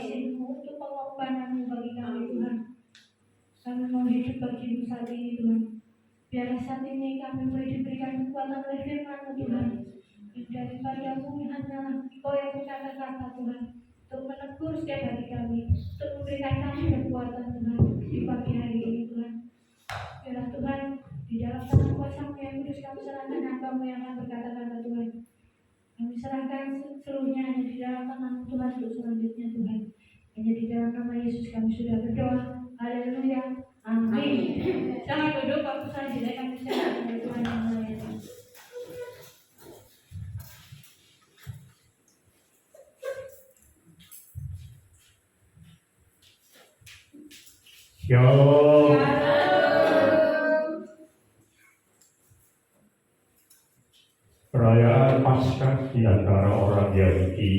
kasih-Mu, untuk pengorbanan-Mu bagi kami Tuhan. Kami mau hidup bagi-Mu saat ini Tuhan. Biarlah saat ini kami boleh diberikan kekuatan oleh firman-Mu Tuhan. Daripada-Mu hanyalah Engkau yang berkata-kata Tuhan, untuk menegur setiap hati kami, untuk memberikan kami kekuatan Tuhan di pagi hari ini Tuhan. Biarlah Tuhan, di dalam tangan kuasa-Mu yang kudus kami serahkan hamba-Mu yang akan berkata-kata Tuhan. Kami serahkan seluruhnya hanya di dalam tangan Tuhan untuk selanjutnya Tuhan. Hanya di dalam nama Yesus kami sudah berdoa. Haleluya. Amin. Jangan duduk, waktu selanjutnya kami serahkan kepada Tuhan yang melayani. Shalom. Perayaan Paskah di antara orang Yahudi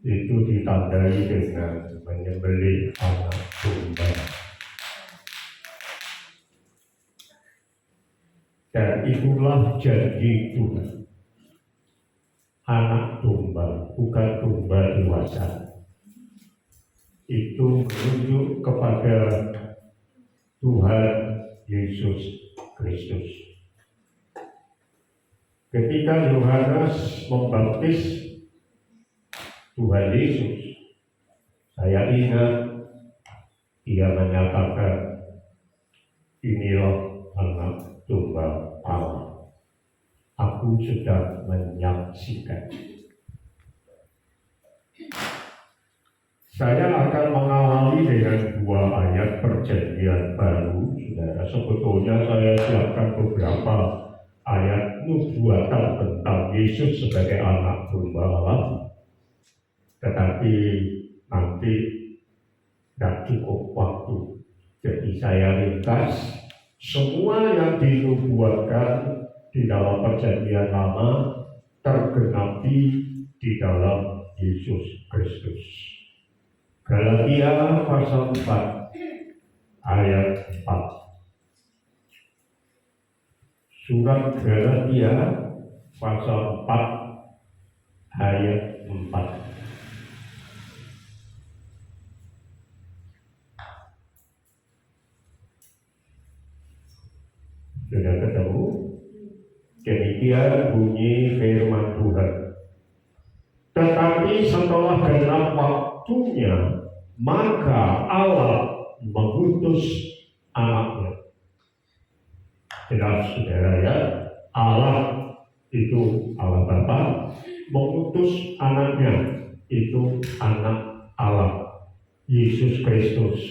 itu ditandai dengan menyembelih anak domba. Dan itulah janji Tuhan. Anak domba, bukan domba dewasa. Itu menunjuk kepada Tuhan Yesus Kristus. Ketika Yohanes membaptis Tuhan Yesus, saya ingat dia menyatakan, inilah anak domba Allah. Aku sudah menyaksikan. Saya akan mengawali dengan dua ayat perjanjian baru, saudara. Sebetulnya saya siapkan beberapa ayat nubuatan tentang Yesus sebagai anak domba Allah, tetapi nanti tidak cukup waktu. Jadi saya ringkas semua yang dinubuatkan di dalam perjanjian lama tergenapi di dalam Yesus Kristus. Galatia pasal 4 ayat 4. Surat Galatia pasal 4 ayat 4. Sudah ketemu? Demikian bunyi firman Tuhan. Tetapi setelah genap waktunya, maka Allah mengutus anaknya. Jelas saudara ya, Allah itu Allah Bapa, mengutus anaknya, itu anak Allah. Yesus Kristus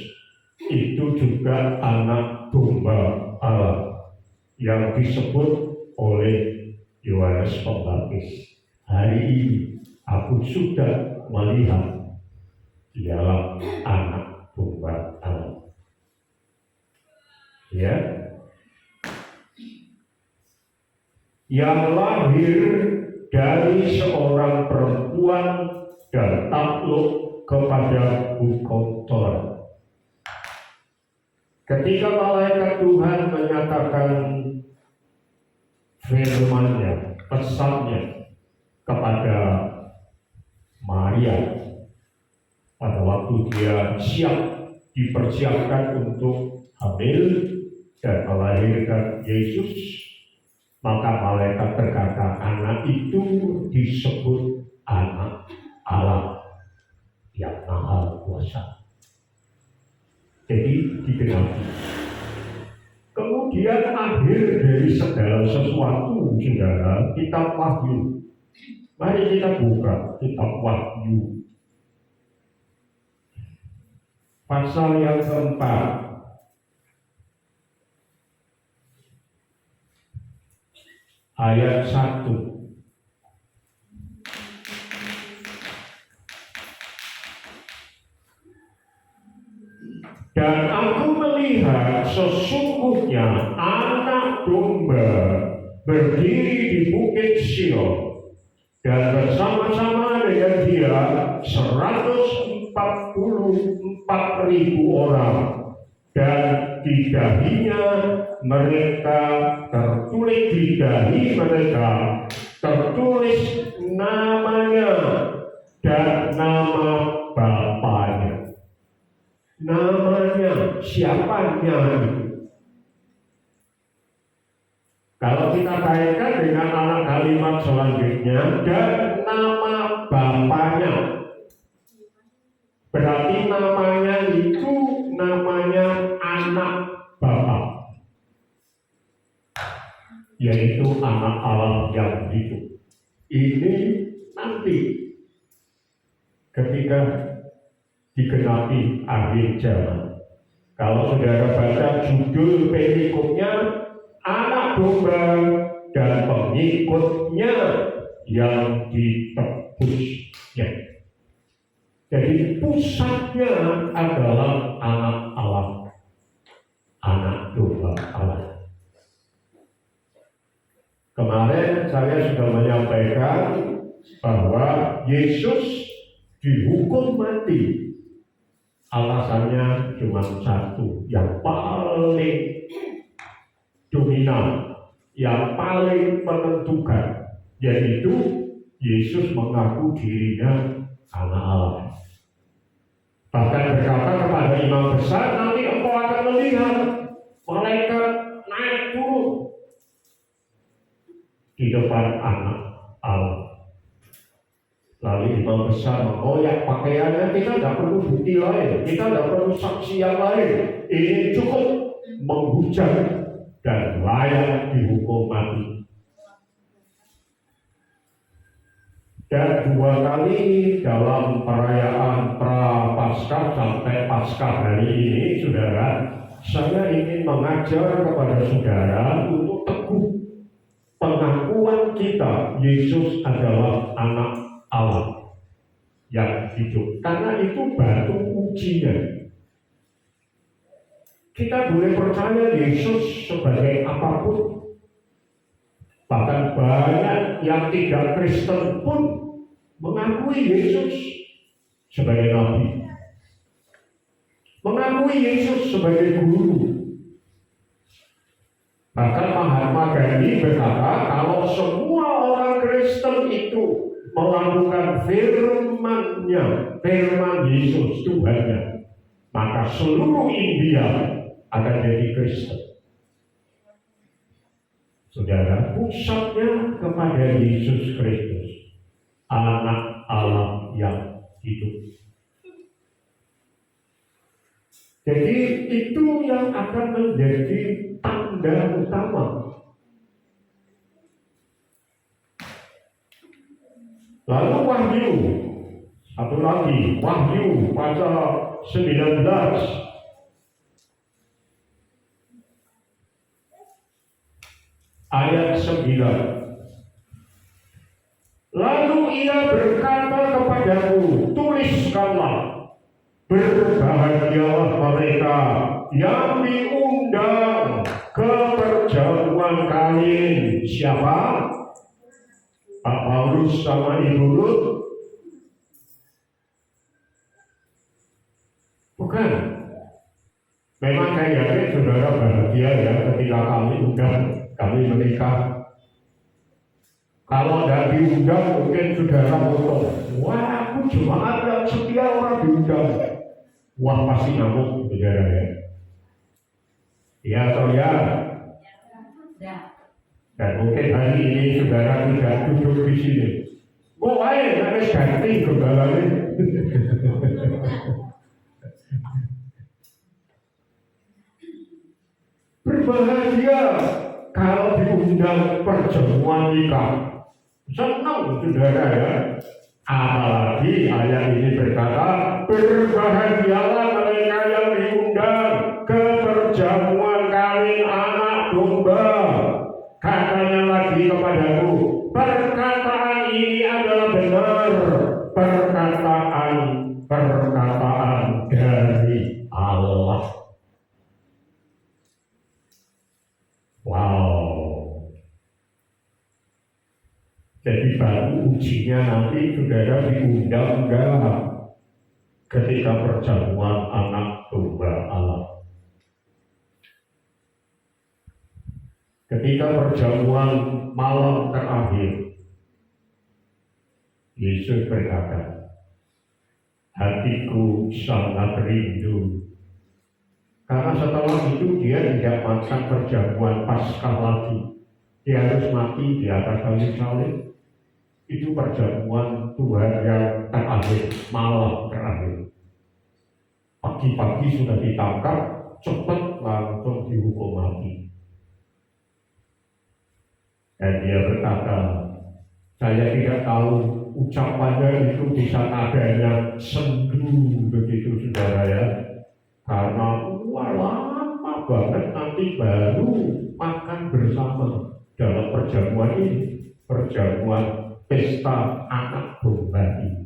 itu juga anak domba Allah yang disebut oleh Yohanes Pembaptis. Hari ini aku sudah melihat dialah anak domba Allah. Ya, yang lahir dari seorang perempuan dan takluk kepada hukum Taurat. Ketika malaikat Tuhan menyatakan firman-Nya, pesan-Nya kepada Maria, pada waktu dia siap dipersiapkan untuk hamil dan melahirkan Yesus, maka malaikat berkata, anak itu disebut anak Allah yang maha kuasa. Jadi digenapi. Kemudian akhir dari segala sesuatu, saudara, kitab Wahyu. Mari kita buka kitab Wahyu pasal yang keempat, ayat 1. Dan aku melihat sesungguhnya anak domba berdiri di bukit Sion, dan bersama-sama dengan dia 144.000 orang, dan di dahinya mereka tertulis, di dahi mereka tertulis namanya dan nama Bapa persiapannya itu. Kalau kita kaitkan dengan anak kalimat selanjutnya, dan nama bapaknya, berarti namanya itu namanya anak Bapa, yaitu anak Allah yang hidup. Ini nanti ketika digenapi akhir zaman. Kalau saudara baca judul perikopnya, anak domba dan pengikutnya yang ditebusnya. Jadi pusatnya adalah anak Allah, anak domba Allah. Kemarin saya sudah menyampaikan bahwa Yesus dihukum mati. Alasannya cuma satu, yang paling dominan, yang paling menentukan, yaitu Yesus mengaku dirinya anak Allah. Bahkan berkata kepada imam besar, nanti engkau akan melihat malaikat naik turun di depan anak Allah. Lalu imam besar mengoyak pakaiannya, kita tidak perlu bukti lain, kita tidak perlu saksi yang lain. Ini cukup menghujat dan layak dihukum mati. Dan 2 kali dalam perayaan Prapaskah sampai Paskah hari ini, saudara, saya ingin mengajar kepada saudara untuk teguh pengakuan kita Yesus adalah anak Allah yang hidup, karena itu batu ujinya. Kita boleh percaya Yesus sebagai apapun, bahkan banyak yang tidak Kristen pun mengakui Yesus sebagai nabi, mengakui Yesus sebagai guru. Bahkan Mahatma Gandhi berkata, kalau semua orang Kristen itu melakukan firman-Nya, firman Yesus Tuhannya, maka seluruh India akan jadi Kristen. Saudara, pusatnya kepada Yesus Kristus, anak Allah yang hidup. Jadi itu yang akan menjadi tanda utama. Lalu Wahyu, satu lagi, Wahyu pasal 19 ayat 9. Lalu ia berkata kepadaku, tuliskanlah, berbahagialah mereka yang diundang ke perjamuan kawin. Siapa? Pak Paulus sama Ibu Ruth? Bukan. Memang saya yakin saudara bahagia ya ketika kami menikah. Kalau tidak diundang mungkin saudara potong. Wah, aku jemaat yang setia orang diundang. Wah, pasti ngamuk saudara ya. Ya atau ya? Dan mungkin hari ini saudara tidak duduk di sini. Kok ayo harus ganti gembalanya. Berbahagia kalau diundang perjamuan nikah. Senang saudara ya. Apalagi ayat ini berkata, berbahagialah mereka yang diundang ke perjamuan kawin anak domba. Katanya lagi kepadaku, perkataan ini adalah benar, perkataan dari Allah. Wow. Jadi baru ujinya nanti saudara diundang enggak ketika perjamuan anak domba Allah. Ketika perjamuan malam terakhir, Yesus berkata, hatiku sangat rindu Karena setelah itu dia tidak makan perjamuan Paskah lagi. Dia harus mati di atas kayu salib. Itu perjamuan Tuhan yang terakhir, malam terakhir. Pagi-pagi sudah ditangkap, cepat langsung dihukum mati. Dan dia berkata, saya tidak tahu ucapannya itu bisa nadanya sendu begitu saudara ya. Karena lama banget nanti baru makan bersama dalam perjamuan ini, perjamuan pesta anak domba ini.